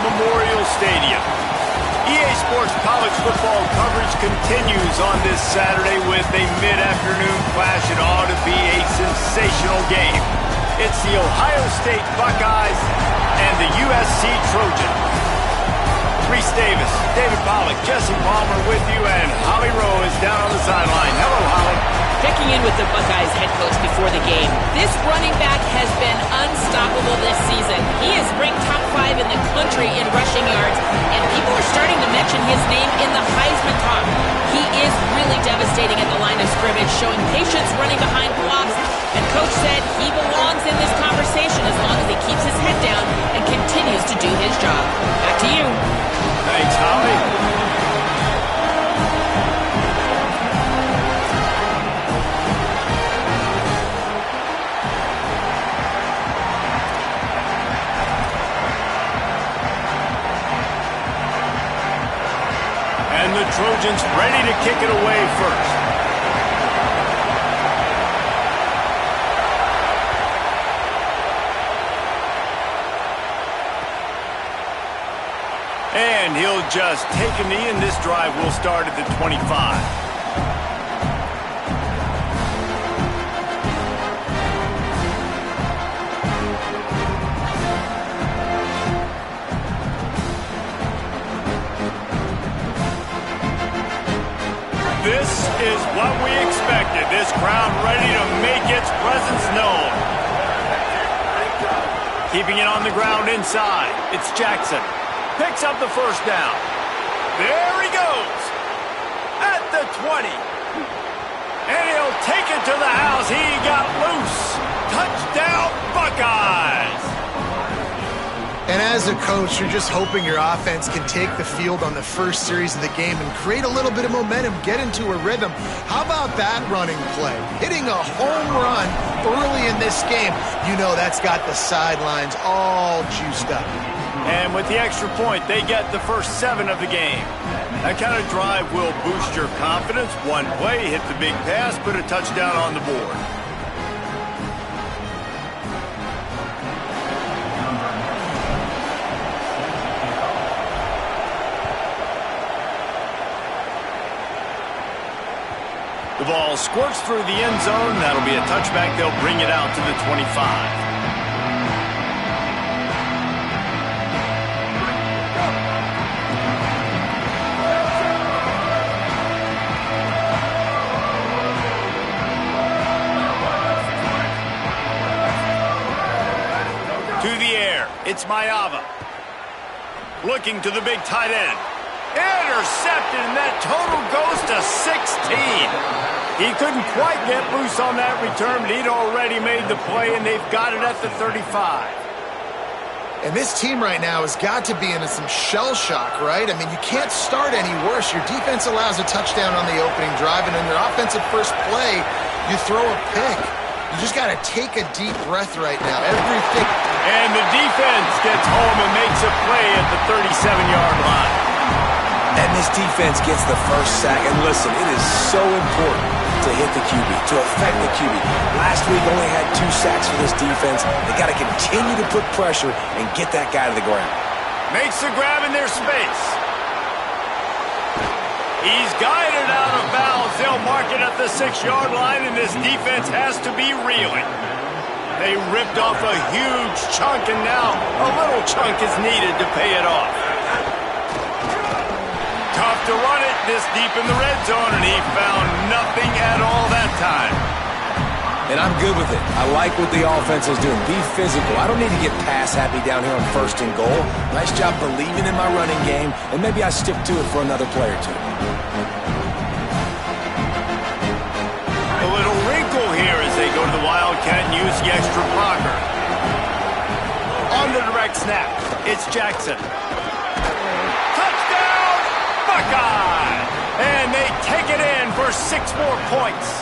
Memorial Stadium. EA Sports college football coverage continues on this Saturday with a mid-afternoon clash. It ought to be a sensational game. It's the Ohio State Buckeyes and the USC Trojans. Reese Davis, David Pollack, Jesse Palmer with you, and Holly Rowe is down on the sideline. Hello, Holly. Checking in with the Buckeyes head coach before the game. This running back has been unstoppable this season. He is ranked top 5 in the country in rushing yards, and people are starting to mention his name in the Heisman talk. He is really devastating at the line of scrimmage, showing patience running behind blocks, and Coach said he belongs in this conversation as long as he keeps his head down and continues to do his job. Back to you. Thanks, Holly. And the Trojans ready to kick it away first. And he'll just take a knee, and this drive will start at the 25. This is what we expected. This crowd ready to make its presence known. Keeping it on the ground inside. It's Jackson. Picks up the first down. There he goes. At the 20. And he'll take it to the house. He got loose. Touchdown, Buckeyes. And as a coach, you're just hoping your offense can take the field on the first series of the game and create a little bit of momentum, get into a rhythm. How about that running play? Hitting a home run early in this game. You know that's got the sidelines all juiced up. And with the extra point, they get the first 7 of the game. That kind of drive will boost your confidence. One play, hit the big pass, put a touchdown on the board. The ball squirts through the end zone. That'll be a touchback. They'll bring it out to the 25. To the air, it's Mayava. Looking to the big tight end. Intercepted, and that total goes to 16. He couldn't quite get loose on that return, but he'd already made the play, and they've got it at the 35. And this team right now has got to be in some shell shock, right? I mean, you can't start any worse. Your defense allows a touchdown on the opening drive, and in their offensive first play, you throw a pick. You just got to take a deep breath right now. Everything. And the defense gets home and makes a play at the 37-yard line. And this defense gets the first sack. And listen, it is so important to hit the QB, to affect the QB. Last week only had 2 sacks for this defense. They got to continue to put pressure and get that guy to the ground. Makes the grab in their space. He's guided out of bounds. They'll mark it at the 6-yard line, and this defense has to be reeling. They ripped off a huge chunk, and now a little chunk is needed to pay it off. Tough to run it this deep in the red zone, and he found nothing at all that time. And I'm good with it. I like what the offense is doing. Be physical. I don't need to get pass happy down here on 1st and goal. Nice job believing in my running game, and maybe I stick to it for another play or two. A little wrinkle here as they go to the Wildcat and use the extra blocker. On the direct snap, it's Jackson. Touchdown, Buckeye! And they take it in for 6 more points.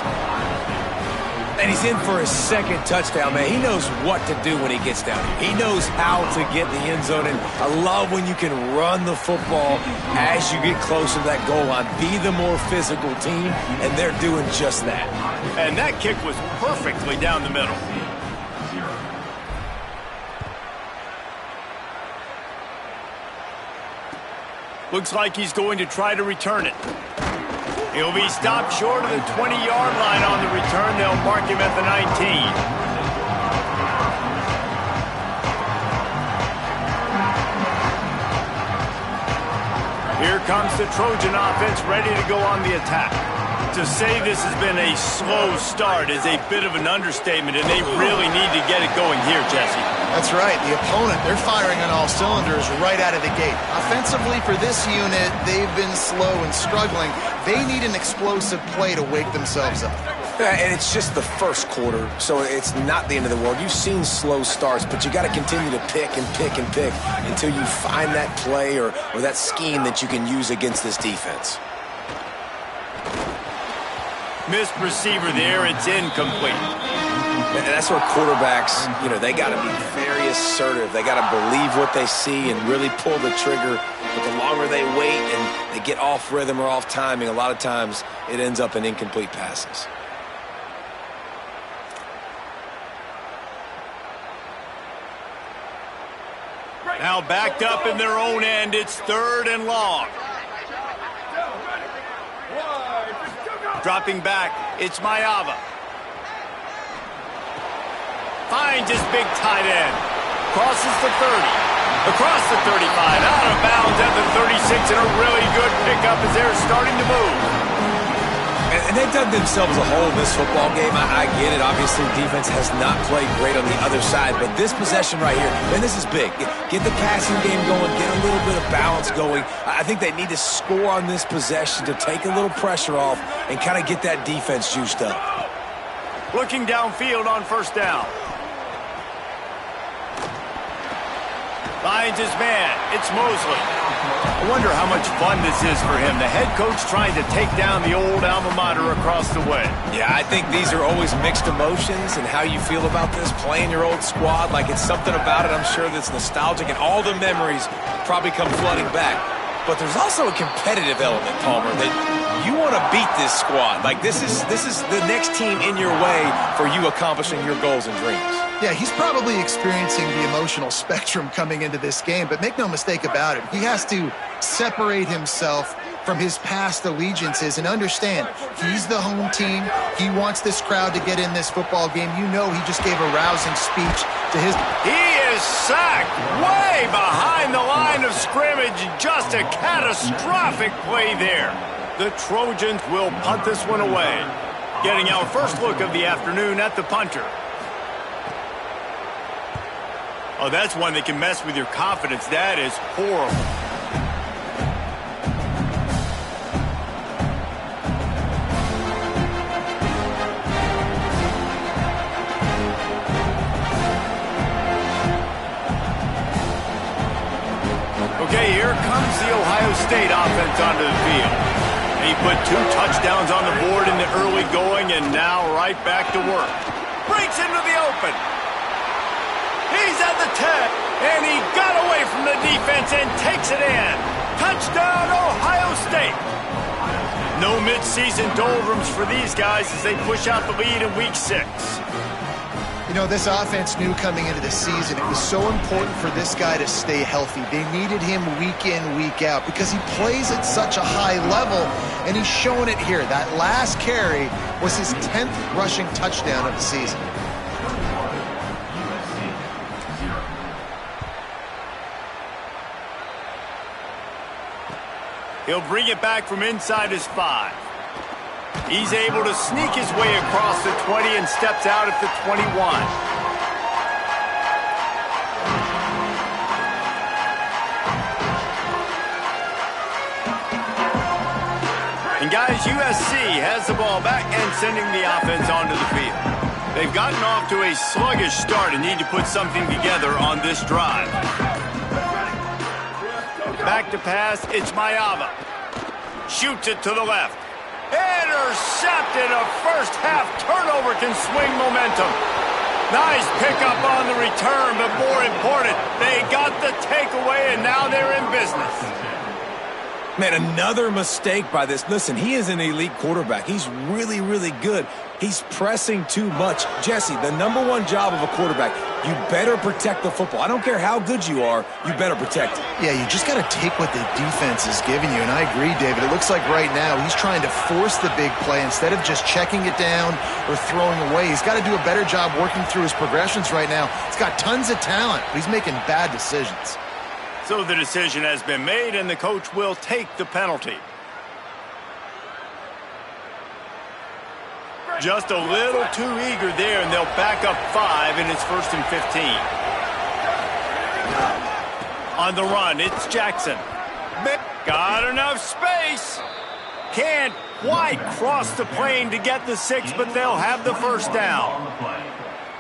And he's in for his 2nd touchdown, man. He knows what to do when he gets down here. He knows how to get in the end zone, and I love when you can run the football as you get closer to that goal line. Be the more physical team, and they're doing just that. And that kick was perfectly down the middle. Looks like he's going to try to return it. He'll be stopped short of the 20-yard line on the return. They'll mark him at the 19. Here comes the Trojan offense ready to go on the attack. To say this has been a slow start is a bit of an understatement, and they really need to get it going here, Jesse. That's right. The opponent, they're firing on all cylinders right out of the gate. Offensively for this unit, they've been slow and struggling. They need an explosive play to wake themselves up. Yeah, and it's just the first quarter, so it's not the end of the world. You've seen slow starts, but you got to continue to pick and pick and pick until you find that play or that scheme that you can use against this defense. Missed receiver there. It's incomplete. And that's where quarterbacks, they got to be very assertive. They got to believe what they see and really pull the trigger. But the longer they wait and they get off rhythm or off timing, a lot of times it ends up in incomplete passes. Now backed up in their own end. It's 3rd and long. Dropping back, it's Mayava. Finds his big tight end. Crosses the 30. Across the 35. Out of bounds at the 36. And a really good pickup as they're starting to move. And they've dug themselves a hole in this football game. I get it. Obviously, defense has not played great on the other side. But this possession right here, and this is big. Get the passing game going. Get a little bit of balance going. I think they need to score on this possession to take a little pressure off and kind of get that defense juiced up. Looking downfield on 1st down. Finds his man. It's Mosley. I wonder how much fun this is for him. The head coach trying to take down the old alma mater across the way. Yeah, I think these are always mixed emotions and how you feel about this, playing your old squad. Like, it's something about it, I'm sure, that's nostalgic, and all the memories probably come flooding back. But there's also a competitive element, Palmer, that you want to beat this squad. Like, this is the next team in your way for you accomplishing your goals and dreams. Yeah, he's probably experiencing the emotional spectrum coming into this game, but make no mistake about it, he has to separate himself from his past allegiances and understand he's the home team. He wants this crowd to get in this football game. You know he just gave a rousing speech to his... He is sacked way behind the line of scrimmage. Just a catastrophic play there. The Trojans will punt this one away. Getting our first look of the afternoon at the punter. Oh, that's one that can mess with your confidence. That is horrible. Okay, here comes the Ohio State offense onto the field. He put 2 touchdowns on the board in the early going, and now right back to work. Breaks into the open. He's at the 10, and he got away from the defense and takes it in. Touchdown, Ohio State. No midseason doldrums for these guys as they push out the lead in Week 6. You know, this offense knew coming into the season it was so important for this guy to stay healthy. They needed him week in, week out because he plays at such a high level, and he's showing it here. That last carry was his 10th rushing touchdown of the season. He'll bring it back from inside his 5. He's able to sneak his way across the 20 and steps out at the 21. And guys, USC has the ball back and sending the offense onto the field. They've gotten off to a sluggish start and need to put something together on this drive. Back to pass, it's Mayava. Shoots it to the left. Intercepted. A first half turnover can swing momentum. Nice pickup on the return, but more important, they got the takeaway and now they're in business. Man, another mistake by this. Listen, he is an elite quarterback. He's really, really good. He's pressing too much. Jesse, the number one job of a quarterback, you better protect the football. I don't care how good you are, you better protect it. Yeah, you just got to take what the defense is giving you, and I agree, David. It looks like right now he's trying to force the big play instead of just checking it down or throwing away. He's got to do a better job working through his progressions right now. He's got tons of talent, but he's making bad decisions. So the decision has been made, and the coach will take the penalty. Just a little too eager there, and they'll back up 5, and it's 1st and 15. On the run, it's Jackson. Got enough space. Can't quite cross the plane to get the 6, but they'll have the first down.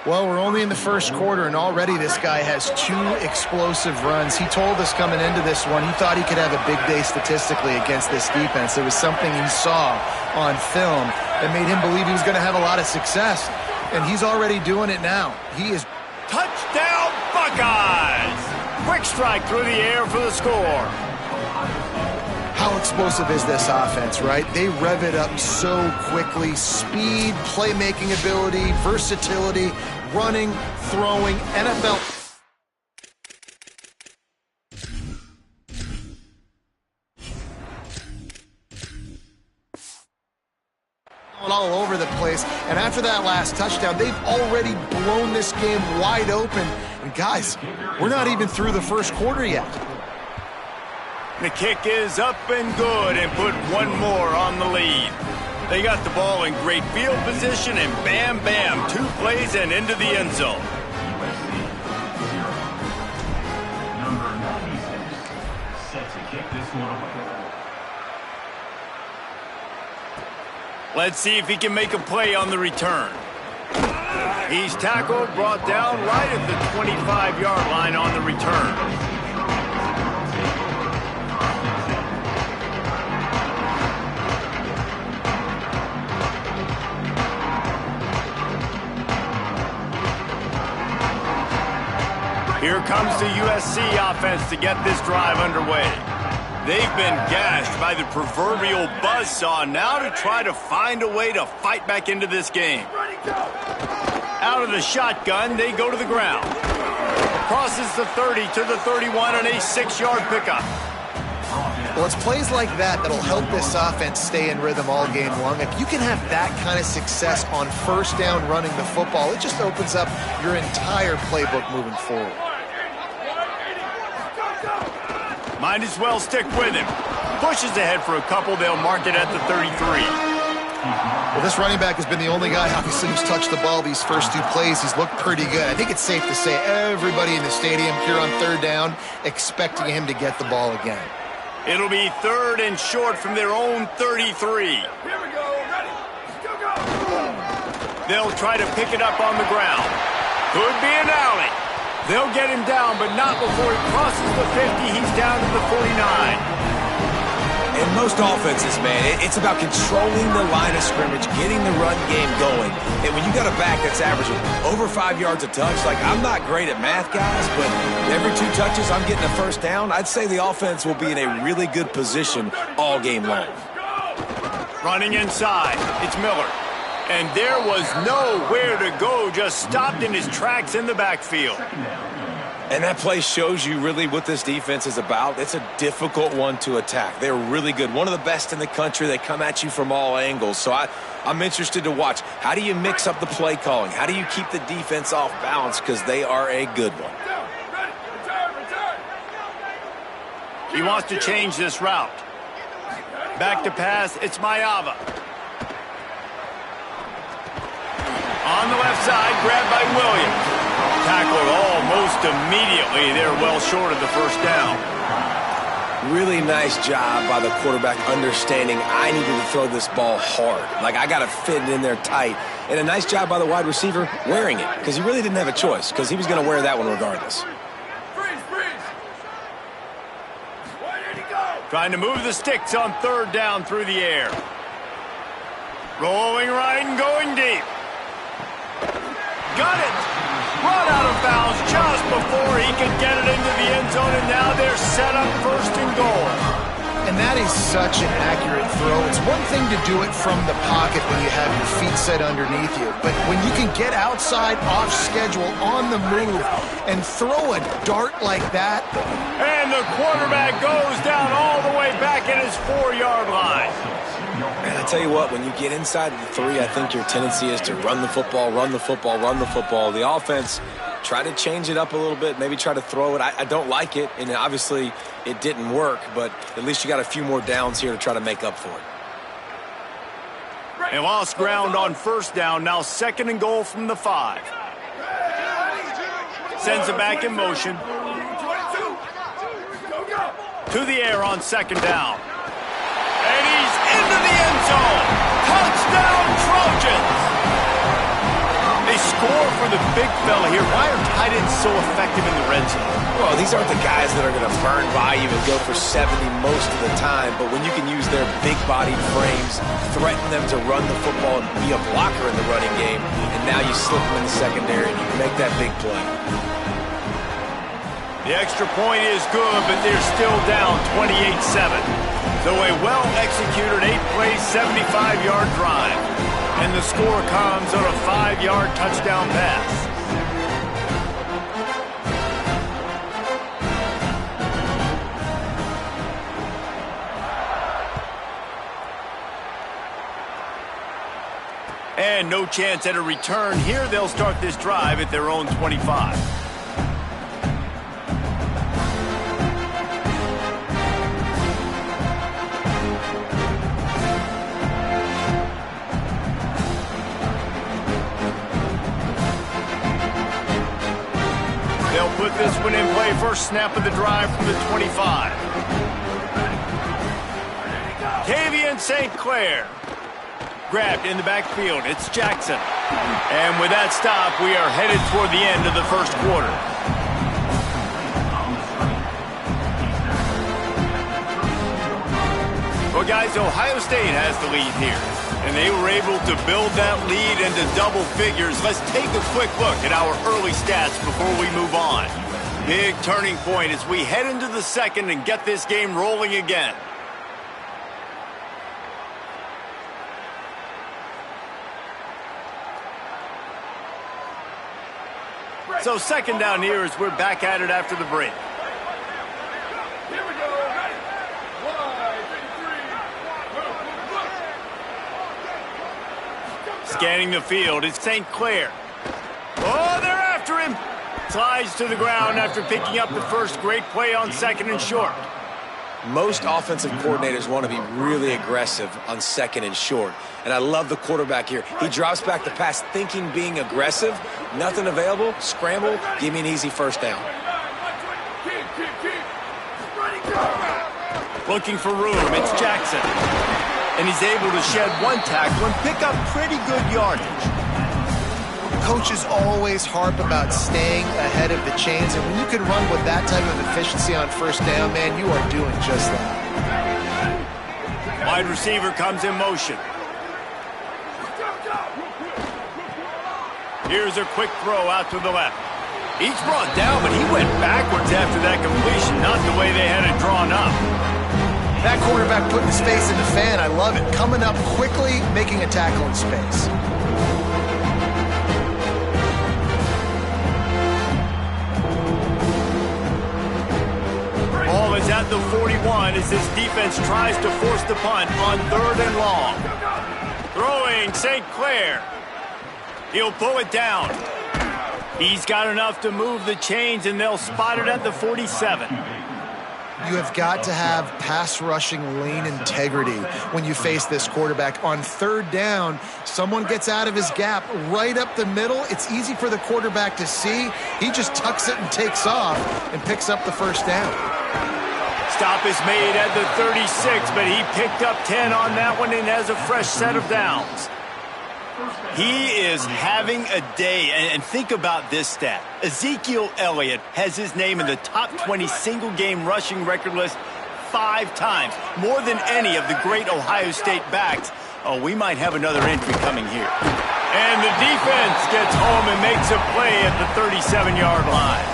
Well, we're only in the first quarter, and already this guy has 2 explosive runs. He told us coming into this one he thought he could have a big day statistically against this defense. It was something he saw on film that made him believe he was going to have a lot of success, and he's already doing it now. He is... Touchdown, Buckeyes! Quick strike through the air for the score. How explosive is this offense, right? They rev it up so quickly. Speed, playmaking ability, versatility, running, throwing, NFL. All over the place, and after that last touchdown, they've already blown this game wide open. And guys, we're not even through the first quarter yet. The kick is up and good, and put one more on the lead. They got the ball in great field position, and bam, bam, 2 plays and into the end zone. Number 96 set to kick this one away. Let's see if he can make a play on the return. He's tackled, brought down right at the 25-yard line on the return. Here comes the USC offense to get this drive underway. They've been gashed by the proverbial buzzsaw now to try to find a way to fight back into this game. Out of the shotgun, they go to the ground. Crosses the 30 to the 31 and a 6-yard pickup. Well, it's plays like that that'll help this offense stay in rhythm all game long. If you can have that kind of success on first down running the football, it just opens up your entire playbook moving forward. Might as well stick with him. Pushes ahead for a couple. They'll mark it at the 33. Well, this running back has been the only guy, obviously, who's touched the ball these first 2 plays. He's looked pretty good. I think it's safe to say everybody in the stadium here on third down expecting him to get the ball again. It'll be 3rd and short from their own 33. Here we go. Ready. Go, go. They'll try to pick it up on the ground. Could be an alley. They'll get him down, but not before he crosses the 50. He's down to the 49. In most offenses, man, it's about controlling the line of scrimmage, getting the run game going. And when you got a back that's averaging over 5 yards a touch, like, I'm not great at math, guys, but every 2 touches I'm getting a first down, I'd say the offense will be in a really good position all game long. Running inside, it's Miller. And there was nowhere to go, just stopped in his tracks in the backfield. And that play shows you really what this defense is about. It's a difficult one to attack. They're really good. One of the best in the country. They come at you from all angles. So I'm interested to watch. How do you mix up the play calling? How do you keep the defense off balance? Because they are a good one. He wants to change this route. Back to pass, it's Mayava. On the left side, grabbed by Williams. Tackled almost immediately. They're well short of the first down. Really nice job by the quarterback understanding I needed to throw this ball hard. Like, I got to fit it in there tight. And a nice job by the wide receiver wearing it, because he really didn't have a choice, because he was going to wear that one regardless. Trying to move the sticks on 3rd down through the air. Rolling right and going deep. Got it. Run out of bounds just before he could get it into the end zone, and now they're set up 1st and goal. And that is such an accurate throw. It's one thing to do it from the pocket when you have your feet set underneath you, but when you can get outside, off schedule, on the move, and throw a dart like that. And the quarterback goes down all the way back at his 4-yard line. And I tell you what, when you get inside the 3, I think your tendency is to run the football, run the football, run the football. The offense, try to change it up a little bit, maybe try to throw it. I don't like it, and obviously it didn't work, but at least you got a few more downs here to try to make up for it. They lost ground on first down, now 2nd and goal from the 5. Sends it back in motion. To the air on 2nd down. And he's into the end zone. Touchdown, Trojans! They score for the big fella here. Why are tight ends so effective in the red zone? Well, these aren't the guys that are going to burn by you and go for 70 most of the time, but when you can use their big-bodied frames, threaten them to run the football and be a blocker in the running game, and now you slip them in the secondary and you can make that big play. The extra point is good, but they're still down 28-7. So a well-executed 8-play, 75-yard drive. And the score comes on a 5-yard touchdown pass. And no chance at a return here. They'll start this drive at their own 25. Put this one in play. First snap of the drive from the 25. Tavian St. Clair. Grabbed in the backfield. It's Jackson. And with that stop, we are headed toward the end of the first quarter. Well, guys, Ohio State has the lead here. And they were able to build that lead into double figures. Let's take a quick look at our early stats before we move on. Big turning point as we head into the second and get this game rolling again. So 2nd down here as we're back at it after the break. Scanning the field, it's St. Clair. Oh, they're after him. Slides to the ground after picking up the first. Great play on 2nd and short. Most offensive coordinators want to be really aggressive on 2nd and short. And I love the quarterback here. He drops back the pass thinking being aggressive. Nothing available. Scramble. Give me an easy first down. Looking for room. It's Jackson. And he's able to shed one tackle and pick up pretty good yardage. Coaches always harp about staying ahead of the chains, and when you can run with that type of efficiency on first down, man, you are doing just that. Wide receiver comes in motion. Here's a quick throw out to the left. He's brought down, but he went backwards after that completion, not the way they had it drawn up. That quarterback putting his face in the fan, I love it. Coming up quickly, making a tackle in space. Ball is at the 41 as this defense tries to force the punt on 3rd and long. Throwing St. Clair. He'll pull it down. He's got enough to move the chains, and they'll spot it at the 47. You have got to have pass rushing lane integrity when you face this quarterback. On 3rd down, someone gets out of his gap right up the middle. It's easy for the quarterback to see. He just tucks it and takes off and picks up the first down. Stop is made at the 36, but he picked up 10 on that one and has a fresh set of downs. He is having a day, and think about this stat. Ezekiel Elliott has his name in the top 20 single-game rushing record list 5 times, more than any of the great Ohio State backs. Oh, we might have another entry coming here. And the defense gets home and makes a play at the 37-yard line.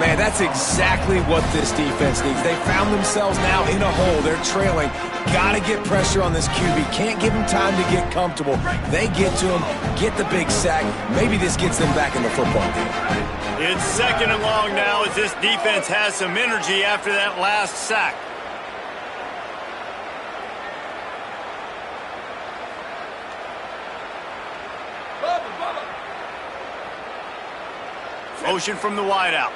Man, that's exactly what this defense needs. They found themselves now in a hole. They're trailing. Got to get pressure on this QB. Can't give him time to get comfortable. They get to him, get the big sack. Maybe this gets them back in the football game. It's 2nd and long now as this defense has some energy after that last sack. Motion from the wideout.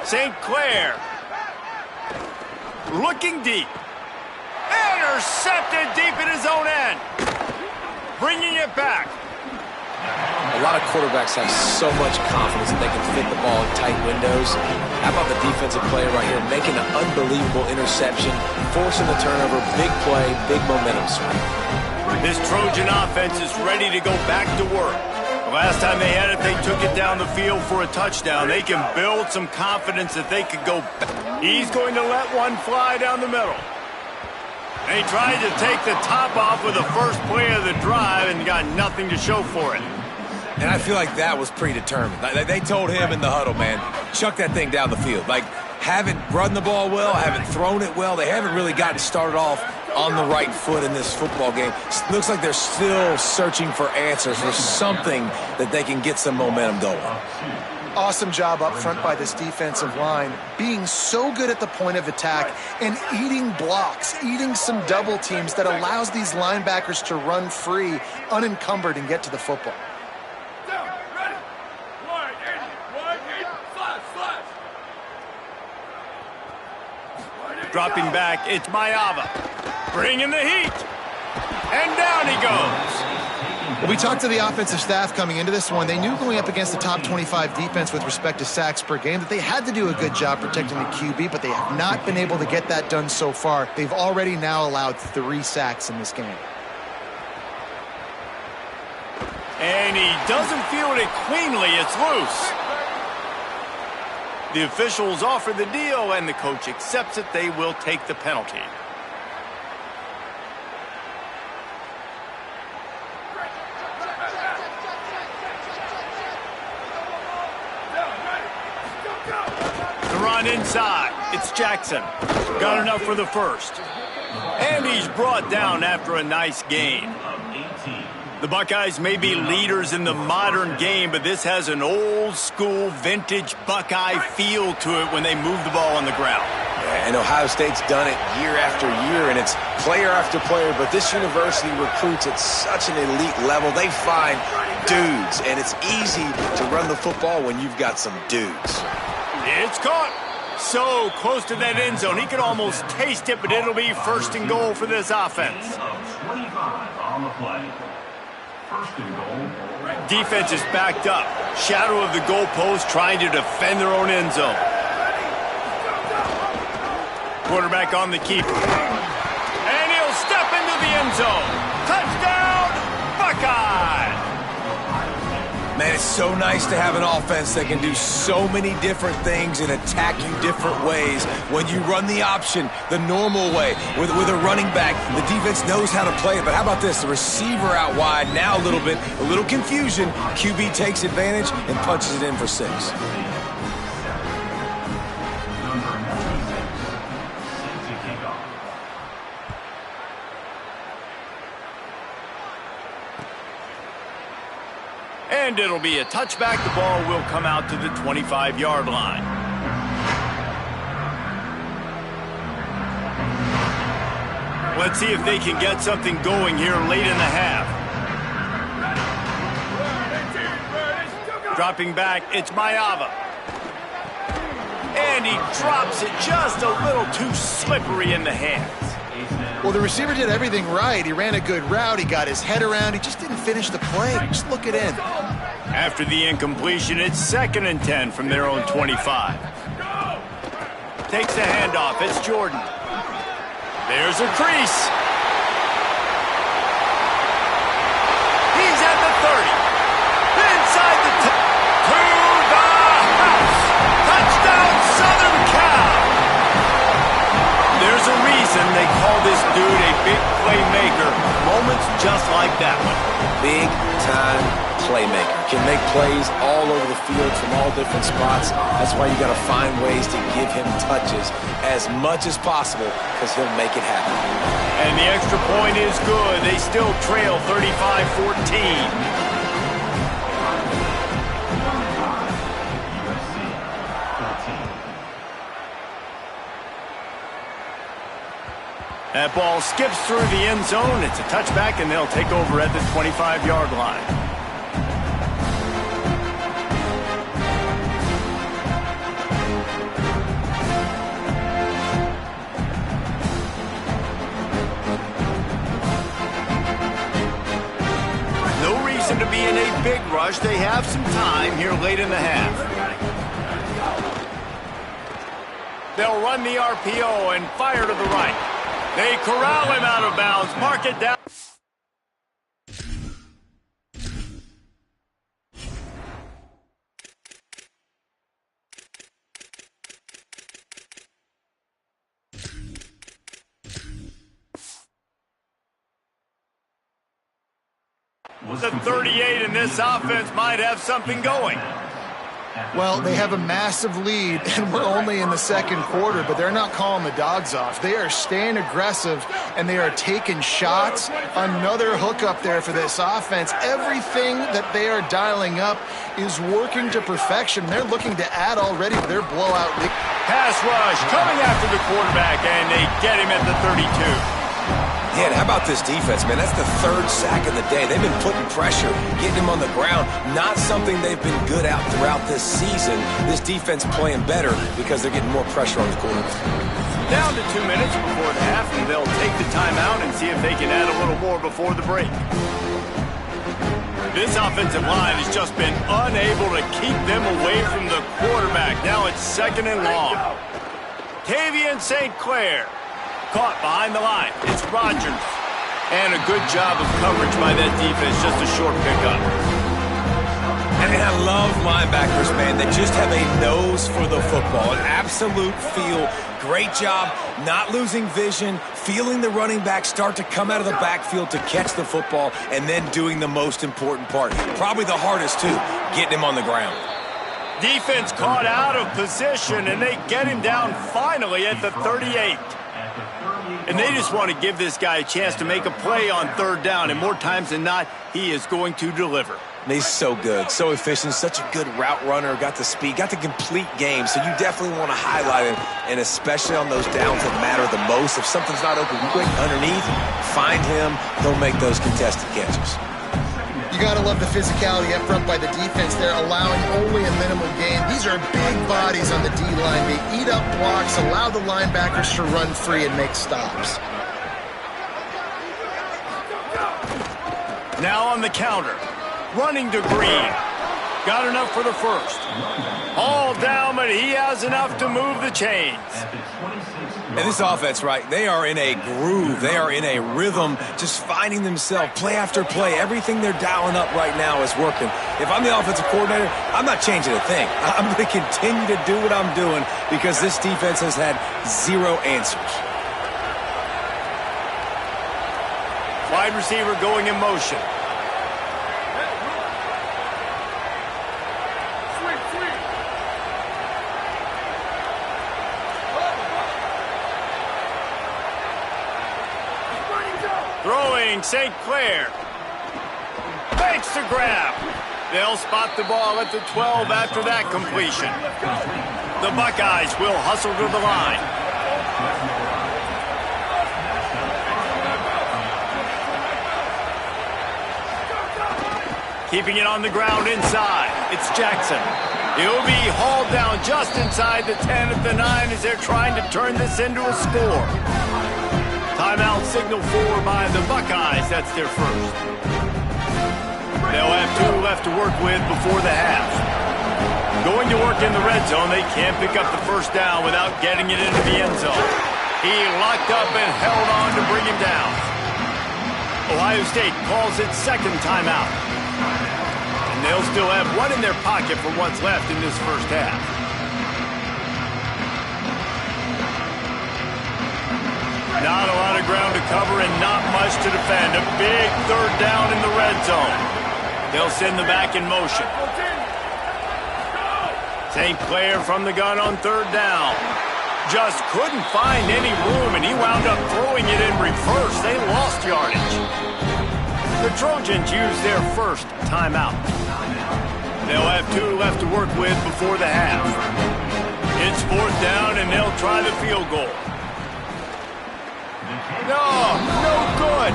St. Clair. Looking deep. Intercepted deep in his own end. Bringing it back. A lot of quarterbacks have so much confidence that they can fit the ball in tight windows. How about the defensive player right here making an unbelievable interception, forcing the turnover, big play, big momentum swing. This Trojan offense is ready to go back to work. The last time they had it, they took it down the field for a touchdown. They can build some confidence that they could go back. He's going to let one fly down the middle. And he tried to take the top off with the first play of the drive and got nothing to show for it. And I feel like that was predetermined. They told him in the huddle, man, chuck that thing down the field. Like, haven't run the ball well, haven't thrown it well. They haven't really gotten started off on the right foot in this football game. Looks like they're still searching for answers, for something that they can get some momentum going. Awesome job up front by this defensive line, being so good at the point of attack and eating blocks, eating some double teams that allows these linebackers to run free, unencumbered, and get to the football. Dropping back, it's Mayava. Bringing the heat. And down he goes. We talked to the offensive staff coming into this one. They knew going up against the top 25 defense with respect to sacks per game that they had to do a good job protecting the QB, but they have not been able to get that done so far. They've already now allowed 3 sacks in this game. And he doesn't field it cleanly. It's loose. The officials offer the deal, and the coach accepts it. They will take the penalty. The run inside. It's Jackson. Got enough for the first. And he's brought down after a nice gain. The Buckeyes may be leaders in the modern game, but this has an old-school, vintage Buckeye feel to it when they move the ball on the ground. Yeah, and Ohio State's done it year after year, and it's player after player, but this university recruits at such an elite level. They find dudes, and it's easy to run the football when you've got some dudes. It's caught. So close to that end zone. He could almost taste it, but it'll be 1st and goal for this offense. 25 on the play. 1st and goal. Defense is backed up. Shadow of the goalpost trying to defend their own end zone. Quarterback on the keeper. And he'll step into the end zone. Touchdown, Buckeye! Man, it's so nice to have an offense that can do so many different things and attack you different ways. When you run the option the normal way with a running back, the defense knows how to play it. But how about this? The receiver out wide, now a little confusion. QB takes advantage and punches it in for 6. And it'll be a touchback. The ball will come out to the 25-yard line. Let's see if they can get something going here late in the half. Dropping back, it's Mayava. And he drops it just a little too slippery in the hands. Well, the receiver did everything right. He ran a good route. He got his head around. He just didn't finish the play. Just look it in. After the incompletion, it's 2nd and 10 from their own 25. Takes the handoff. It's Jordan. There's a crease. He's at the 30. Inside the 10. To the house. Touchdown, Southern Cal. There's a reason they call this dude a big playmaker. Moments just like that one. Big time playmaker. Can make plays all over the field from all different spots. That's why you got to find ways to give him touches as much as possible because he'll make it happen. And the extra point is good. They still trail 35-14. That ball skips through the end zone. It's a touchback, and they'll take over at the 25-yard line. No reason to be in a big rush. They have some time here late in the half. They'll run the RPO and fire to the right. They corral him out of bounds. Mark it down. The 38 in this offense might have something going. Well, they have a massive lead, and we're only in the second quarter, but they're not calling the dogs off. They are staying aggressive, and they are taking shots. Another hookup there for this offense. Everything that they are dialing up is working to perfection. They're looking to add already to their blowout lead. Pass rush coming after the quarterback, and they get him at the 32. Yeah, and how about this defense, man? That's the third sack of the day. They've been putting pressure, getting him on the ground. Not something they've been good at throughout this season. This defense playing better because they're getting more pressure on the quarterback. Down to 2 minutes before the half, and they'll take the timeout and see if they can add a little more before the break. This offensive line has just been unable to keep them away from the quarterback. Now it's second and long. Tavian St. Clair. Caught behind the line. It's Rodgers. And a good job of coverage by that defense. Just a short pickup. And I love linebackers, man. They just have a nose for the football. An absolute feel. Great job not losing vision, feeling the running back start to come out of the backfield to catch the football, and then doing the most important part. Probably the hardest, too, getting him on the ground. Defense caught out of position, and they get him down finally at the 38. And they just want to give this guy a chance to make a play on third down, and more times than not, he is going to deliver. And he's so good, so efficient, such a good route runner, got the speed, got the complete game, so you definitely want to highlight him, and especially on those downs that matter the most. If something's not open quick underneath, find him, he'll make those contested catches. You got to love the physicality up front by the defense. They're allowing only a minimal gain. These are big bodies on the D-line. They eat up blocks, allow the linebackers to run free and make stops. Now on the counter. Running to Green. Got enough for the first. All down, but he has enough to move the chains. And this offense, right, they are in a groove. They are in a rhythm, just finding themselves play after play. Everything they're dialing up right now is working. If I'm the offensive coordinator, I'm not changing a thing. I'm going to continue to do what I'm doing because this defense has had zero answers. Wide receiver going in motion. Throwing St. Clair. Makes the grab. They'll spot the ball at the 12 after that completion. The Buckeyes will hustle to the line. Keeping it on the ground inside. It's Jackson. He'll be hauled down just inside the 10 at the 9 as they're trying to turn this into a score. Timeout signal for by the Buckeyes. That's their first. They'll have 2 left to work with before the half. Going to work in the red zone. They can't pick up the first down without getting it into the end zone. He locked up and held on to bring him down. Ohio State calls its second timeout. And they'll still have 1 in their pocket for what's left in this first half. Not a lot of ground to cover and not much to defend. A big third down in the red zone. They'll send the back in motion. St. Clair from the gun on third down. Just couldn't find any room, and he wound up throwing it in reverse. They lost yardage. The Trojans used their first timeout. They'll have 2 left to work with before the half. It's fourth down, and they'll try the field goal. No good.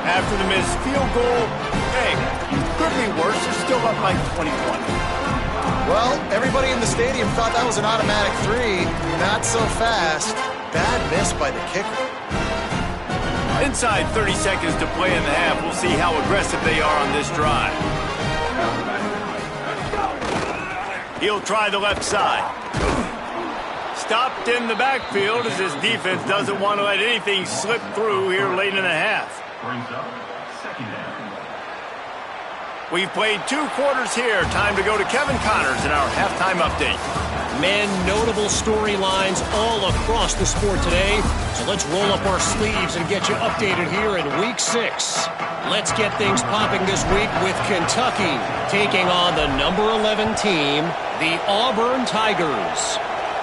After the missed field goal, hey, could be worse. They're still up by 21. Well, everybody in the stadium thought that was an automatic 3. Not so fast. Bad miss by the kicker. Inside 30 seconds to play in the half. We'll see how aggressive they are on this drive. He'll try the left side. Stopped in the backfield as his defense doesn't want to let anything slip through here late in the half. Brings up second down. We've played 2 quarters here. Time to go to Kevin Connors in our halftime update. Men, notable storylines all across the sport today. So let's roll up our sleeves and get you updated here in Week 6. Let's get things popping this week with Kentucky taking on the number 11 team, the Auburn Tigers.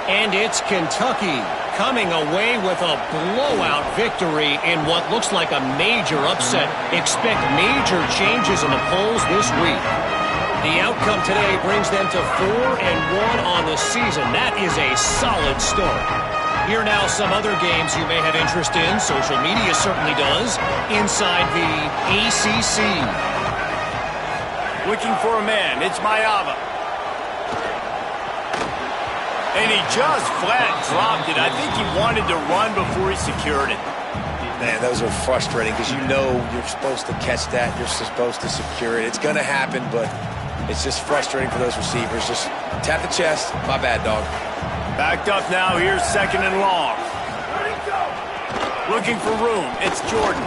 And it's Kentucky coming away with a blowout victory in what looks like a major upset. Expect major changes in the polls this week. The outcome today brings them to 4-1 on the season. That is a solid start. Here now some other games you may have interest in. Social media certainly does. Inside the ACC. Looking for a man. It's Mayava. And he just flat dropped it. I think he wanted to run before he secured it. Man, those are frustrating because you know you're supposed to catch that. You're supposed to secure it. It's going to happen, but it's just frustrating for those receivers. Just tap the chest. My bad, dog. Backed up now. Here's second and long. Looking for room. It's Jordan.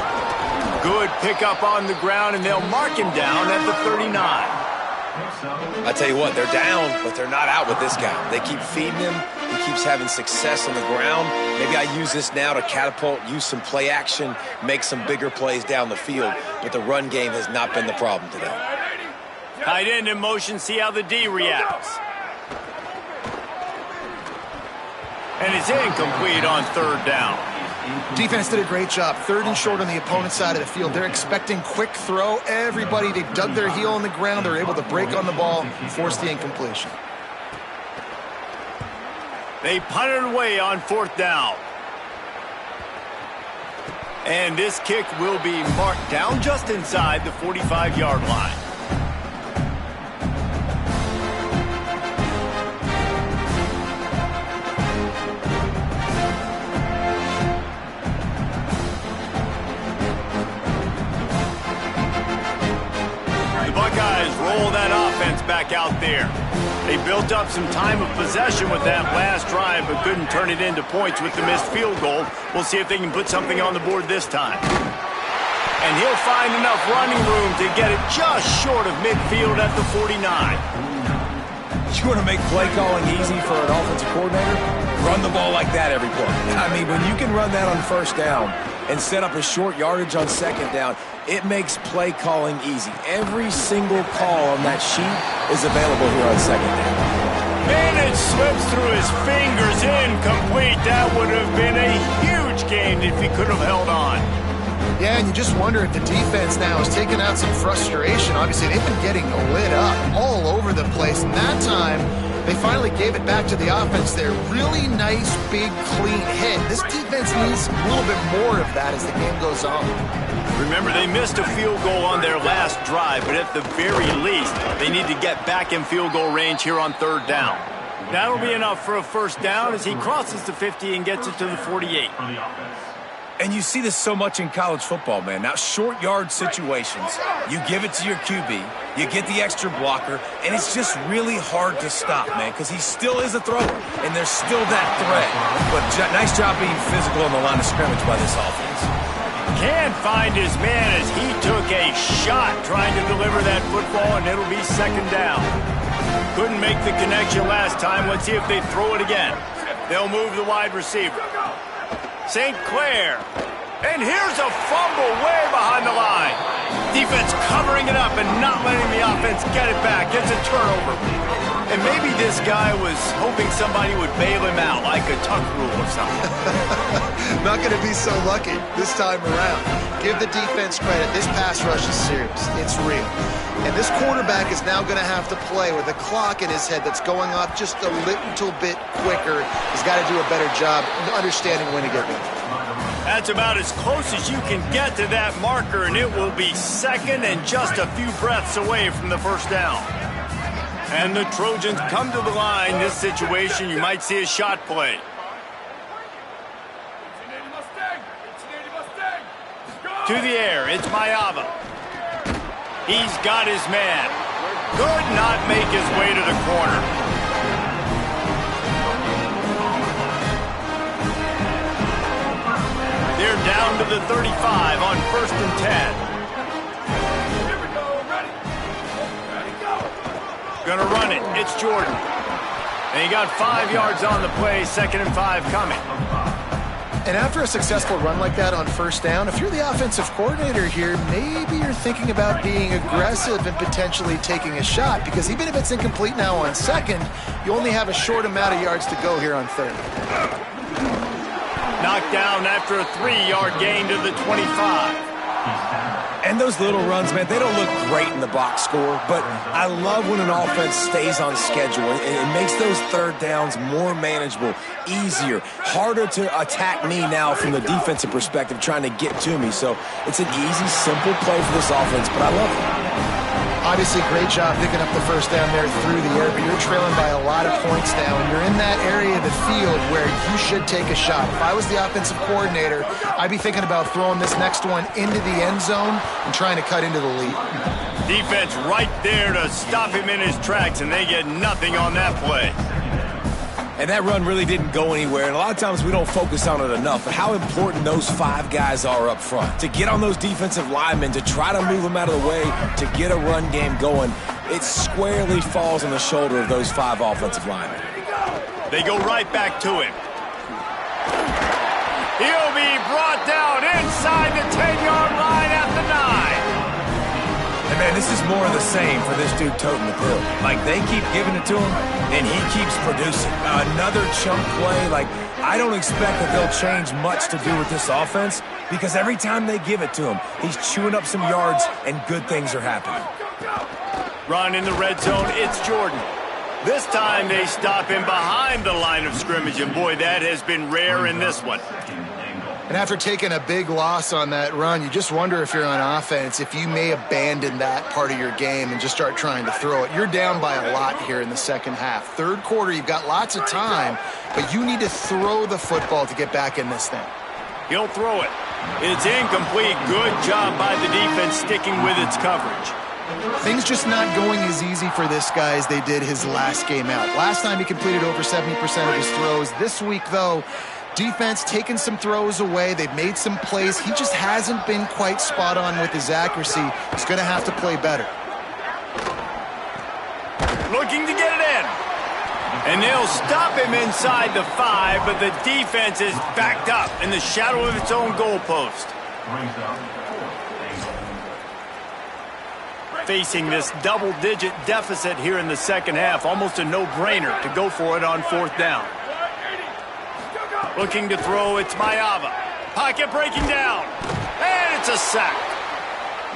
Good pickup on the ground, and they'll mark him down at the 39. I tell you what, they're down, but they're not out with this guy. They keep feeding him. He keeps having success on the ground. Maybe I use this now to catapult, use some play action, make some bigger plays down the field. But the run game has not been the problem today. Tight end in motion, see how the D reacts. And it's incomplete on third down. Defense did a great job. 3rd and short on the opponent's side of the field. They're expecting quick throw. Everybody, they dug their heel on the ground. They're able to break on the ball and force the incompletion. They punted away on 4th down. And this kick will be marked down just inside the 45-yard line. Roll that offense back out there. They built up some time of possession with that last drive, but couldn't turn it into points with the missed field goal. We'll see if they can put something on the board this time. And he'll find enough running room to get it just short of midfield at the 49. You want to make play calling easy for an offensive coordinator? Run the ball like that every play. I mean, when you can run that on 1st down and set up a short yardage on 2nd down, it makes play calling easy. Every single call on that sheet is available here on 2nd down. And it slips through his fingers, incomplete. That would have been a huge gain if he could have held on. Yeah, and you just wonder if the defense now is taking out some frustration. Obviously, they've been getting lit up all over the place. And that time, they finally gave it back to the offense there. Really nice, big, clean hit. This defense needs a little bit more of that as the game goes on. Remember, they missed a field goal on their last drive, but at the very least, they need to get back in field goal range here on 3rd down. That'll be enough for a 1st down as he crosses the 50 and gets it to the 48. And you see this so much in college football, man. Now, short yard situations, you give it to your QB, you get the extra blocker, and it's just really hard to stop, man, because he still is a thrower, and there's still that threat. But nice job being physical on the line of scrimmage by this offense. Can't find his man as he took a shot trying to deliver that football, and it'll be 2nd down. Couldn't make the connection last time. Let's see if they throw it again. They'll move the wide receiver. St. Clair. And here's a fumble way behind the line. Defense covering it up and not letting the offense get it back. Gets a turnover. And maybe this guy was hoping somebody would bail him out, like a tuck rule or something. Not going to be so lucky this time around. Give the defense credit. This pass rush is serious. It's real. And this quarterback is now going to have to play with a clock in his head that's going off just a little bit quicker. He's got to do a better job understanding when to get there. That's about as close as you can get to that marker, and it will be second and just a few breaths away from the first down. And the Trojans come to the line. This situation, you might see a shot play. To the air, it's Mayava. He's got his man. Could not make his way to the corner. They're down to the 35 on 1st and 10. Gonna run it. It's Jordan. And he got 5 yards on the play. 2nd and 5 coming. And after a successful run like that on first down, if you're the offensive coordinator here, maybe you're thinking about being aggressive and potentially taking a shot, because even if it's incomplete now on second, you only have a short amount of yards to go here on third. Knocked down after a 3-yard gain to the 25. And those little runs, man, they don't look great in the box score, but I love when an offense stays on schedule. It makes those third downs more manageable, easier, harder to attack me now from the defensive perspective trying to get to me. So it's an easy, simple play for this offense, but I love it. Obviously, great job picking up the first down there through the air, but you're trailing by a lot of points now, and you're in that area of the field where you should take a shot. If I was the offensive coordinator, I'd be thinking about throwing this next one into the end zone and trying to cut into the lead. Defense right there to stop him in his tracks, and they get nothing on that play. And that run really didn't go anywhere, and a lot of times we don't focus on it enough, but how important those 5 guys are up front. To get on those defensive linemen, to try to move them out of the way, to get a run game going, it squarely falls on the shoulder of those 5 offensive linemen. They go right back to him. He'll be brought down inside the 10-yard line at the 9. And man, this is more of the same for this dude toting the pill. Like, they keep giving it to him, and he keeps producing. Another chunk play. Like, I don't expect that they'll change much to do with this offense, because every time they give it to him, he's chewing up some yards, and good things are happening. Run in the red zone, it's Jordan. This time they stop him behind the line of scrimmage, and boy, that has been rare in this one. And after taking a big loss on that run, you just wonder if you're on offense, if you may abandon that part of your game and just start trying to throw it. You're down by a lot here in the second half. Third quarter, you've got lots of time, but you need to throw the football to get back in this thing. He'll throw it. It's incomplete. Good job by the defense sticking with its coverage. Things just not going as easy for this guy as they did his last game out. Last time he completed over 70% of his throws. This week, though, defense taking some throws away. They've made some plays. He just hasn't been quite spot on with his accuracy. He's going to have to play better. Looking to get it in. And they'll stop him inside the 5, but the defense is backed up in the shadow of its own goalpost. Facing this double-digit deficit here in the second half, almost a no-brainer to go for it on 4th down. Looking to throw, it's Mayava. Pocket breaking down, and it's a sack.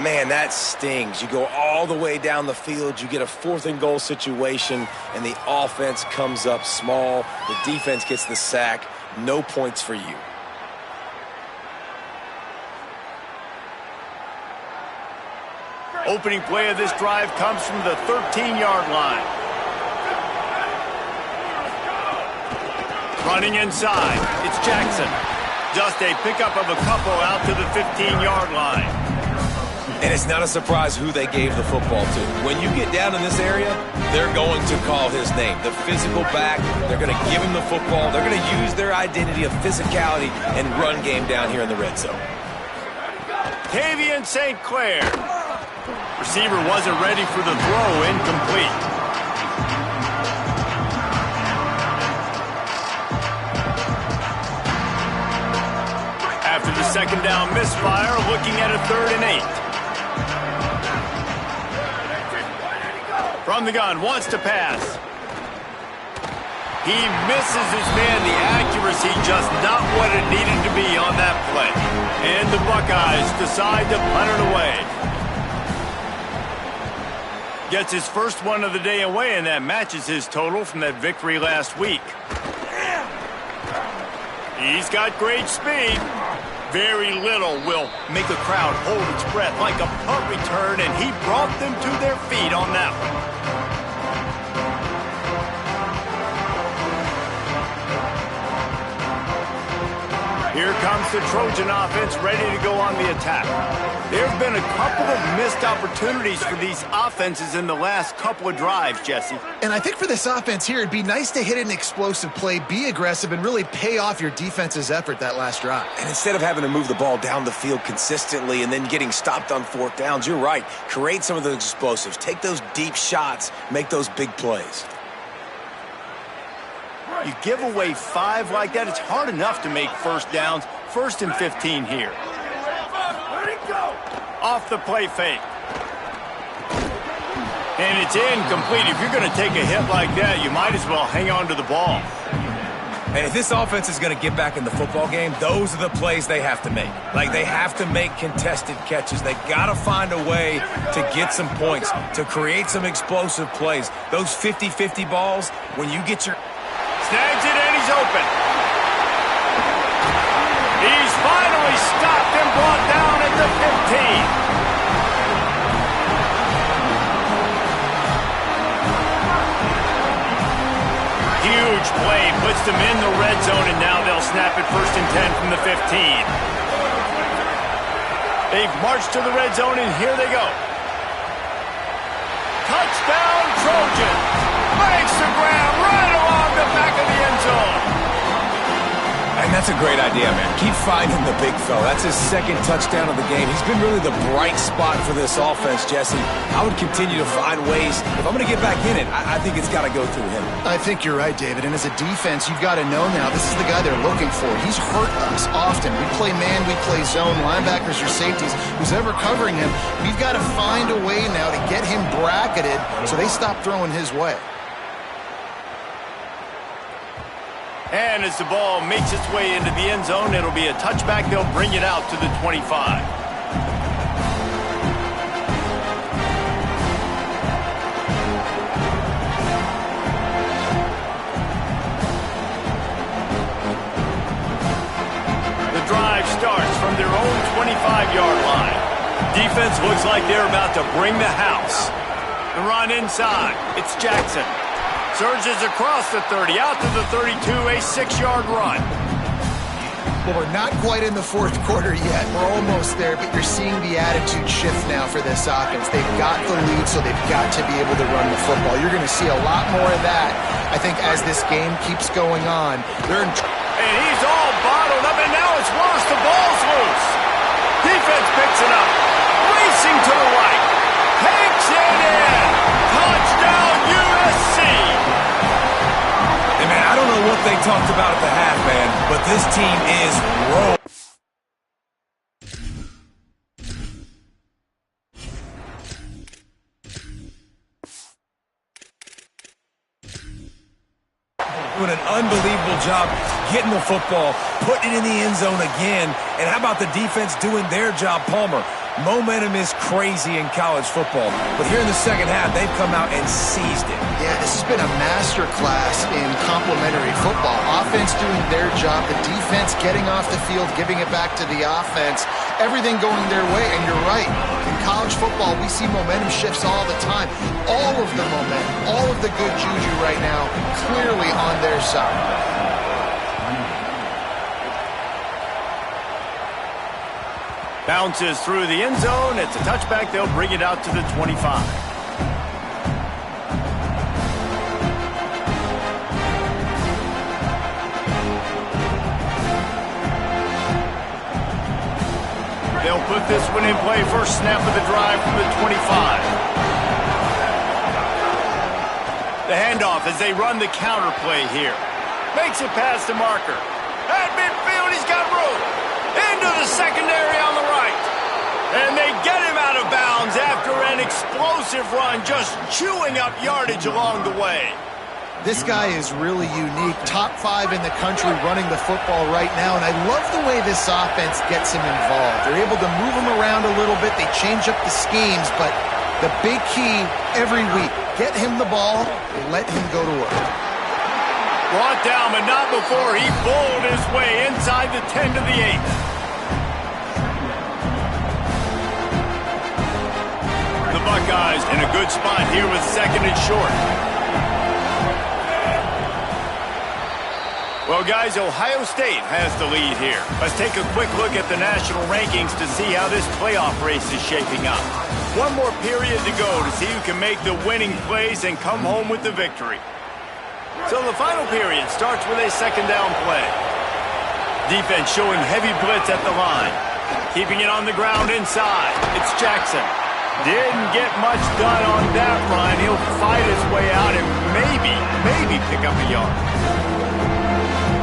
Man, that stings. You go all the way down the field, you get a 4th and goal situation, and the offense comes up small. The defense gets the sack. No points for you. Opening play of this drive comes from the 13-yard line. Running inside, it's Jackson. Just a pickup of a couple out to the 15-yard line. And it's not a surprise who they gave the football to. When you get down in this area, they're going to call his name. The physical back, they're going to give him the football. They're going to use their identity of physicality and run game down here in the red zone. Tavian St. Clair. Receiver wasn't ready for the throw, incomplete. After the second down misfire, looking at a 3rd and 8. From the gun, wants to pass. He misses his man. The accuracy just not what it needed to be on that play. And the Buckeyes decide to punt it away. Gets his first one of the day away, and that matches his total from that victory last week. He's got great speed. Very little will make a crowd hold its breath like a punt return, and he brought them to their feet on that one. Here comes the Trojan offense ready to go on the attack. There have been a couple of missed opportunities for these offenses in the last couple of drives, Jesse. And I think for this offense here, it'd be nice to hit an explosive play, be aggressive, and really pay off your defense's effort that last drive. And instead of having to move the ball down the field consistently and then getting stopped on fourth downs, you're right. Create some of those explosives. Take those deep shots. Make those big plays. You give away 5 like that, it's hard enough to make first downs. 1st and 15 here. Off the play fake. And it's incomplete. If you're going to take a hit like that, you might as well hang on to the ball. And if this offense is going to get back in the football game, those are the plays they have to make. Like, they have to make contested catches. They got to find a way to get some points, to create some explosive plays. Those 50-50 balls, when you get your... Snags it and he's open. He's finally stopped and brought down at the 15. Huge play puts them in the red zone, and now they'll snap it 1st and 10 from the 15. They've marched to the red zone, and here they go. Touchdown, Trojan. Makes the grab right along the back of the end zone. And that's a great idea, man. Keep finding the big fella. That's his 2nd touchdown of the game. He's been really the bright spot for this offense, Jesse. I would continue to find ways. If I'm going to get back in it, I think it's got to go through him. I think you're right, David. And as a defense, you've got to know now this is the guy they're looking for. He's hurt us often. We play man, we play zone, linebackers or safeties. Who's ever covering him, we've got to find a way now to get him bracketed so they stop throwing his way. And as the ball makes its way into the end zone, it'll be a touchback. They'll bring it out to the 25. The drive starts from their own 25-yard line. Defense looks like they're about to bring the house. The run inside. It's Jackson. Surges across the 30, out to the 32, a 6-yard run. Well, we're not quite in the 4th quarter yet. We're almost there, but you're seeing the attitude shift now for this offense. They've got the lead, so they've got to be able to run the football. You're going to see a lot more of that, I think, as this game keeps going on. And he's all bottled up, and now it's worse. The ball's loose. Defense picks it up. Racing to the right. Takes it in. Touchdown, USC. Hey, man, I don't know what they talked about at the half, man, but this team is rolling. Doing an unbelievable job getting the football, putting it in the end zone again, and how about the defense doing their job, Palmer? Momentum is crazy in college football, but here in the second half, they've come out and seized it. Yeah, this has been a master class in complementary football. Offense doing their job, the defense getting off the field, giving it back to the offense, everything going their way, and you're right. In college football, we see momentum shifts all the time. All of the momentum, all of the good juju right now, clearly on their side. Bounces through the end zone. It's a touchback. They'll bring it out to the 25. They'll put this one in play. First snap of the drive from the 25. The handoff as they run the counter play here. Makes it past the marker. At midfield, he's got room. Into the secondary on the right. And they get him out of bounds after an explosive run, just chewing up yardage along the way. This guy is really unique. Top 5 in the country running the football right now, and I love the way this offense gets him involved. They're able to move him around a little bit. They change up the schemes, but the big key every week, get him the ball, let him go to work. Brought down, but not before he bowled his way inside the 10 to the 8. The Buckeyes in a good spot here with 2nd and short. Well, guys, Ohio State has the lead here. Let's take a quick look at the national rankings to see how this playoff race is shaping up. One more period to go to see who can make the winning plays and come home with the victory. So the final period starts with a 2nd down play. Defense showing heavy blitz at the line. Keeping it on the ground inside. It's Jackson. Didn't get much done on that run. He'll fight his way out and maybe pick up a yard.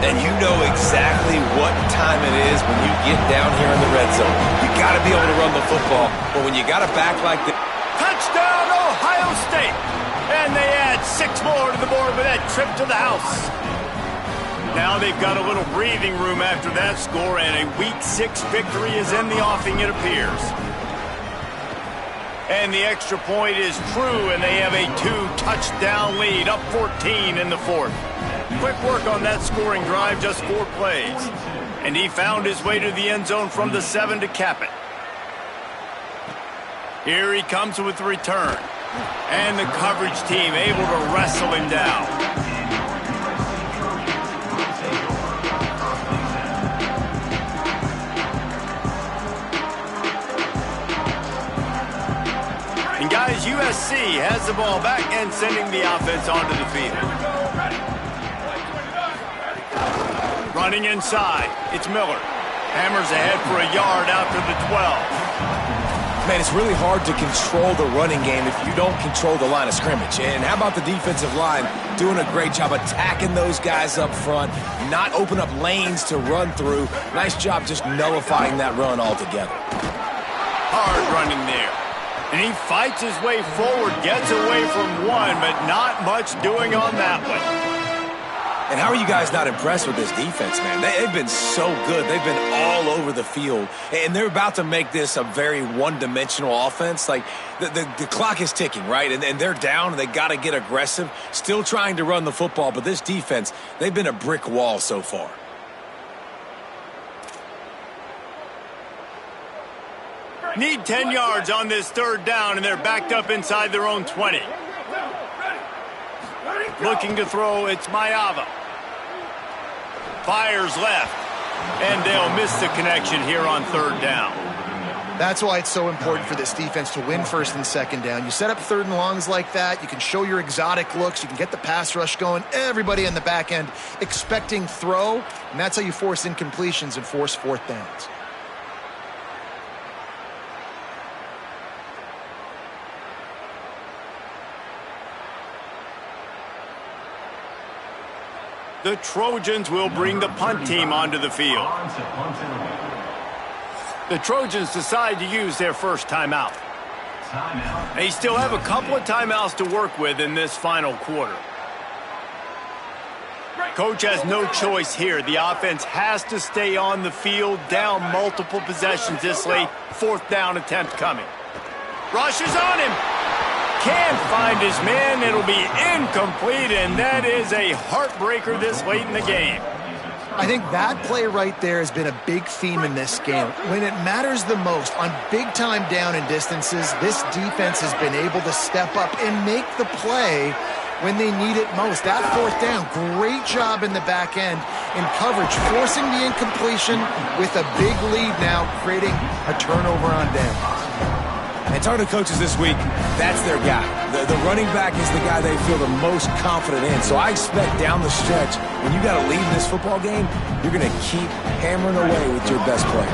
And you know exactly what time it is when you get down here in the red zone. You got to be able to run the football, but when you got a back like this... Touchdown, Ohio State! And they add 6 more to the board with that trip to the house. Now they've got a little breathing room after that score, and a Week 6 victory is in the offing, it appears. And the extra point is true, and they have a 2-touchdown lead, up 14 in the 4th. Quick work on that scoring drive, just 4 plays. And he found his way to the end zone from the 7 to cap it. Here he comes with the return. And the coverage team able to wrestle him down. And guys, USC has the ball back and sending the offense onto the field. Running inside, it's Miller. Hammers ahead for a yard out to the 12. Man, it's really hard to control the running game if you don't control the line of scrimmage. And how about the defensive line doing a great job attacking those guys up front, not open up lanes to run through. Nice job just nullifying that run altogether. Hard running there. And he fights his way forward, gets away from one, but not much doing on that one. And how are you guys not impressed with this defense, man? They've been so good. They've been all over the field. And they're about to make this a very one-dimensional offense. Like, the clock is ticking, right? And they're down, and they got to get aggressive. Still trying to run the football, but this defense, they've been a brick wall so far. Need 10 yards on this 3rd down, and they're backed up inside their own 20. Looking to throw, it's Mayava. Fires left, and they'll miss the connection here on 3rd down. That's why it's so important for this defense to win 1st and 2nd down. You set up 3rd and longs like that, you can show your exotic looks, you can get the pass rush going, everybody in the back end expecting throw, and that's how you force incompletions and force 4th downs. The Trojans will bring the punt team onto the field. The Trojans decide to use their first timeout. They still have a couple of timeouts to work with in this final quarter. Coach has no choice here. The offense has to stay on the field, down multiple possessions this late. 4th down attempt coming. Rushes on him. Can't find his man. It'll be incomplete, and that is a heartbreaker this late in the game. I think that play right there has been a big theme in this game. When it matters the most, on big-time down and distances, this defense has been able to step up and make the play when they need it most. That 4th down, great job in the back end in coverage, forcing the incompletion with a big lead now, creating a turnover on downs. And talking to coaches this week, that's their guy. The running back is the guy they feel the most confident in. So I expect down the stretch, when you got to lead in this football game, you're going to keep hammering away with your best player.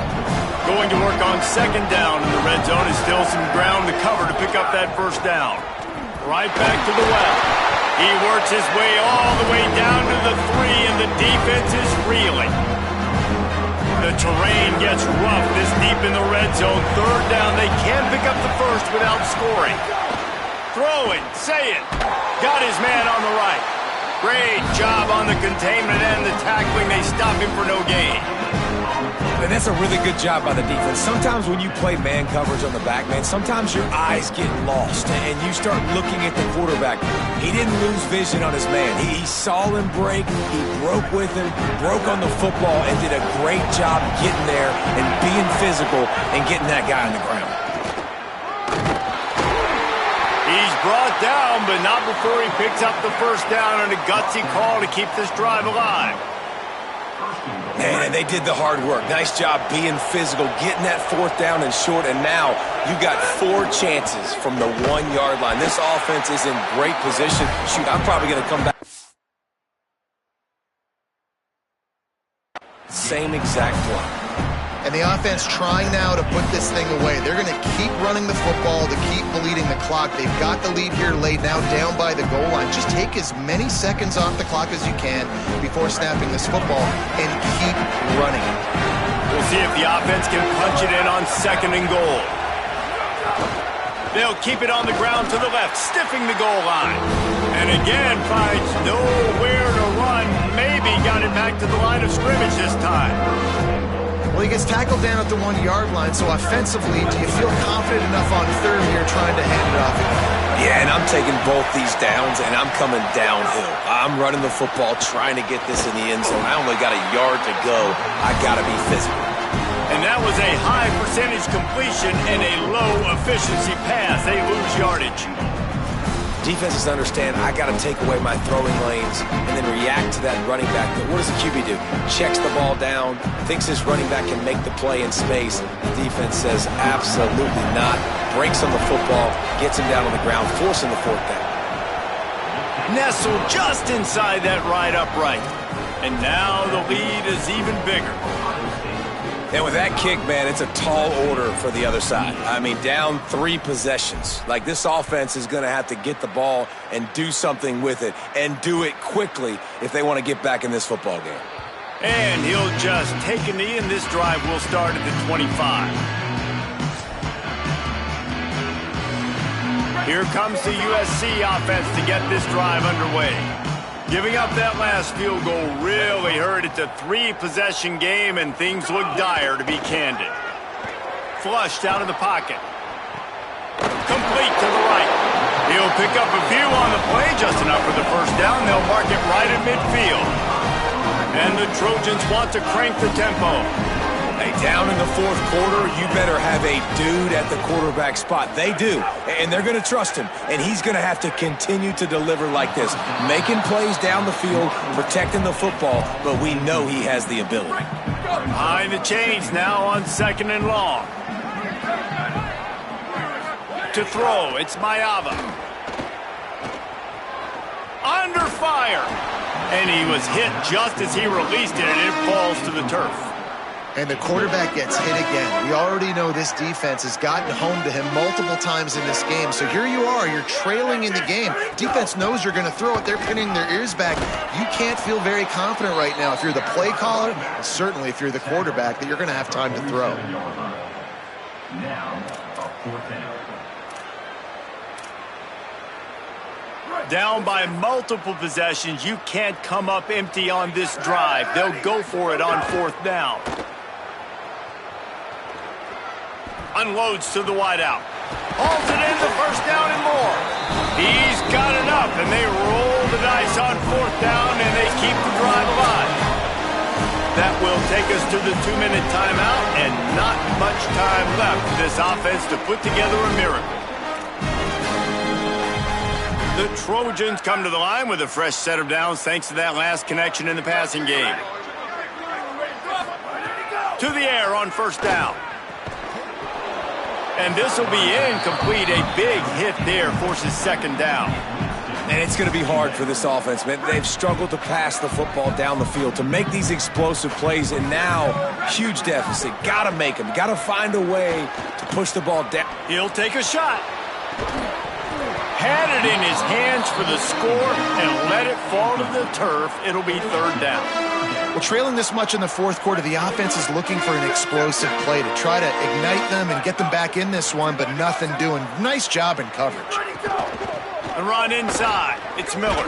Going to work on 2nd down in the red zone is still some ground to cover to pick up that 1st down. Right back to the well. He works his way all the way down to the 3, and the defense is reeling. The terrain gets rough this deep in the red zone. Third down, they can pick up the first without scoring. Throwing, say it. Got his man on the right. Great job on the containment and the tackling. They stop him for no gain. And that's a really good job by the defense. Sometimes when you play man coverage on the back, man, sometimes your eyes get lost and you start looking at the quarterback. He didn't lose vision on his man. He saw him break. He broke with him, broke on the football, and did a great job getting there and being physical and getting that guy on the ground. He's brought down, but not before he picks up the first down on a gutsy call to keep this drive alive. Man, they did the hard work. Nice job being physical, getting that fourth down and short, and now you got 4 chances from the 1-yard line. This offense is in great position. Shoot, I'm probably going to come back. Same exact play. And the offense trying now to put this thing away. They're going to keep running the football to keep bleeding the clock. They've got the lead here late, now down by the goal line. Just take as many seconds off the clock as you can before snapping this football and keep running. We'll see if the offense can punch it in on 2nd and goal. They'll keep it on the ground to the left, stiffing the goal line. And again, finds nowhere to run. Maybe got it back to the line of scrimmage this time. Well, he gets tackled down at the 1-yard line, so offensively, do you feel confident enough on 3rd here trying to hand it off again? Yeah, and I'm taking both these downs, and I'm coming downhill. I'm running the football, trying to get this in the end zone. I only got a yard to go. I got to be physical. And that was a high percentage completion and a low efficiency pass. They lose yardage. Defenses understand I got to take away my throwing lanes and then react to that running back. But what does the QB do? Checks the ball down, thinks his running back can make the play in space. The defense says absolutely not. Breaks on the football, gets him down on the ground, forcing the 4th down. Nestled just inside that right upright. And now the lead is even bigger. And with that kick, man, it's a tall order for the other side. I mean, down 3 possessions. Like, this offense is going to have to get the ball and do something with it, and do it quickly if they want to get back in this football game. And he'll just take a knee, and this drive will start at the 25. Here comes the USC offense to get this drive underway. Giving up that last field goal really hurt. It's a 3-possession game, and things look dire, to be candid. Flushed out of the pocket. Complete to the right. He'll pick up a few on the play, just enough for the first down. They'll mark it right at midfield. And the Trojans want to crank the tempo. Hey, down in the 4th quarter, you better have a dude at the quarterback spot. They do, and they're going to trust him, and he's going to have to continue to deliver like this, making plays down the field, protecting the football, but we know he has the ability. Behind the chains now on 2nd and long. To throw, it's Mayava. Under fire. And he was hit just as he released it, and it falls to the turf. And the quarterback gets hit again. We already know this defense has gotten home to him multiple times in this game. So here you are, you're trailing in the game. Defense knows you're going to throw it. They're pinning their ears back. You can't feel very confident right now if you're the play caller, and certainly if you're the quarterback, that you're going to have time to throw. Now, a 4th down. Down by multiple possessions, you can't come up empty on this drive. They'll go for it on 4th down. Unloads to the wideout. Hauls it in the first down and more. He's got enough, and they roll the dice on 4th down, and they keep the drive alive. That will take us to the 2-minute timeout, and not much time left for this offense to put together a miracle. The Trojans come to the line with a fresh set of downs thanks to that last connection in the passing game. To the air on 1st down. And this will be incomplete. A big hit there forces 2nd down. And it's going to be hard for this offense, man. They've struggled to pass the football down the field, to make these explosive plays, and now, huge deficit. Got to make them. Got to find a way to push the ball down. He'll take a shot. Had it in his hands for the score and let it fall to the turf. It'll be 3rd down. Well, trailing this much in the fourth quarter, the offense is looking for an explosive play to try to ignite them and get them back in this one, but nothing doing. Nice job in coverage. The run inside. It's Miller.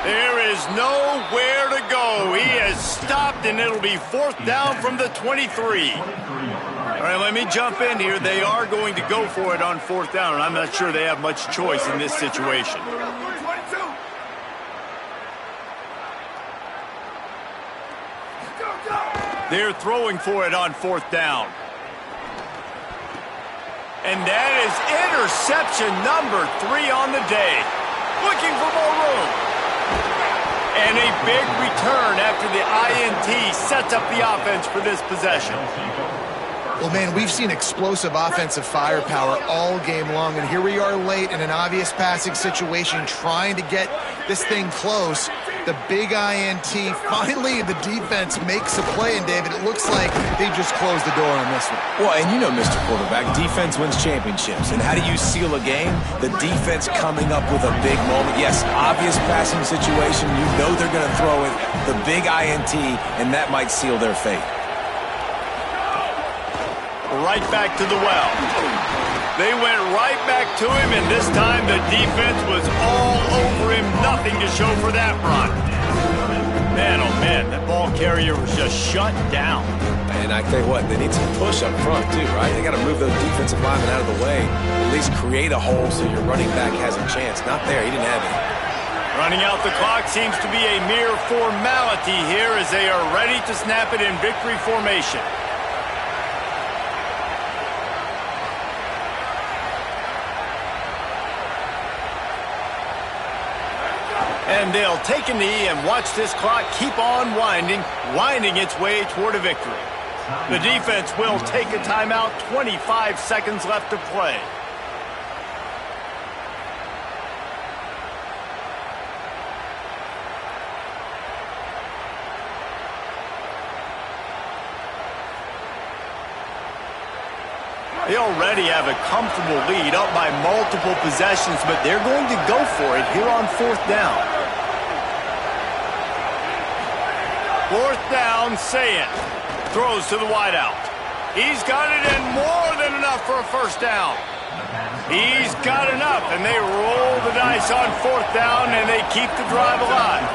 There is nowhere to go. He has stopped, and it'll be fourth down from the 23. All right, let me jump in here. They are going to go for it on fourth down, and I'm not sure they have much choice in this situation. They're throwing for it on fourth down. And that is interception number 3 on the day. Looking for more room. And a big return after the INT sets up the offense for this possession. Well, man, we've seen explosive offensive firepower all game long, and here we are late in an obvious passing situation trying to get this thing close. The big INT, finally the defense makes a play, and David, it looks like they just closed the door on this one. Well, and you know, Mr. Quarterback, defense wins championships. And how do you seal a game? The defense coming up with a big moment. Yes, obvious passing situation. You know they're going to throw it. The big INT, and that might seal their fate. Right back to the well. They went right back to him, and this time the defense was all over him. Nothing to show for that run. Man, oh man, that ball carrier was just shut down. And I tell you what, they need some push up front too, right? They got to move those defensive linemen out of the way. At least create a hole so your running back has a chance. Not there, he didn't have it. Running out the clock seems to be a mere formality here as they are ready to snap it in victory formation. And they'll take a knee and watch this clock keep on winding its way toward a victory. The defense will take a timeout, 25 seconds left to play. They already have a comfortable lead, up by multiple possessions, but they're going to go for it here on fourth down. Fourth down, Saying. Throws to the wideout. He's got it and more than enough for a first down. He's got enough, and they roll the dice on fourth down, and they keep the drive alive.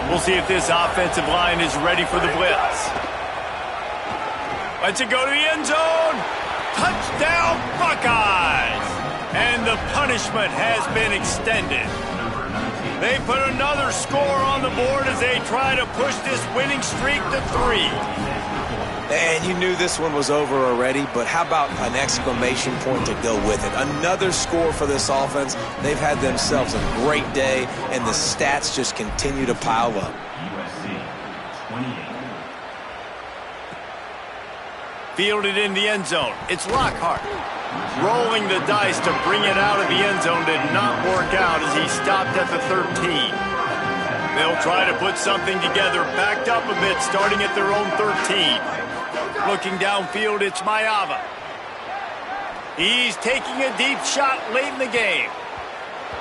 We'll see if this offensive line is ready for the blitz. Let's it go to the end zone. Touchdown, Buckeyes! And the punishment has been extended. They put another score on the board as they try to push this winning streak to 3. And you knew this one was over already, but how about an exclamation point to go with it? Another score for this offense. They've had themselves a great day, and the stats just continue to pile up. Fielded in the end zone. It's Lockhart. Rolling the dice to bring it out of the end zone did not work out as he stopped at the 13. They'll try to put something together, backed up a bit, starting at their own 13. Looking downfield, it's Mayava. He's taking a deep shot late in the game.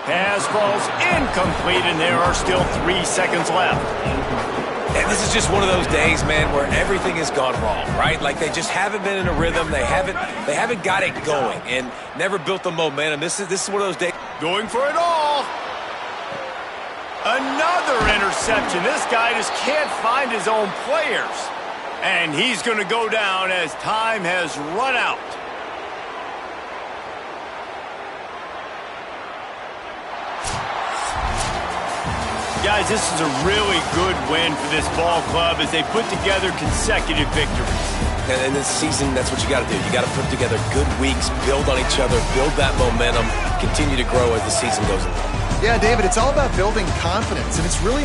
Pass falls incomplete, and there are still 3 seconds left. And this is just one of those days, man, where everything has gone wrong, right? Like they just haven't been in a rhythm. They haven't got it going and never built the momentum. This is one of those days. Going for it all. Another interception. This guy just can't find his own players. And he's going to go down as time has run out. Guys, this is a really good win for this ball club as they put together consecutive victories. And in this season, that's what you got to do. You got to put together good weeks, build on each other, build that momentum, continue to grow as the season goes along. Yeah, David, it's all about building confidence, and it's really important.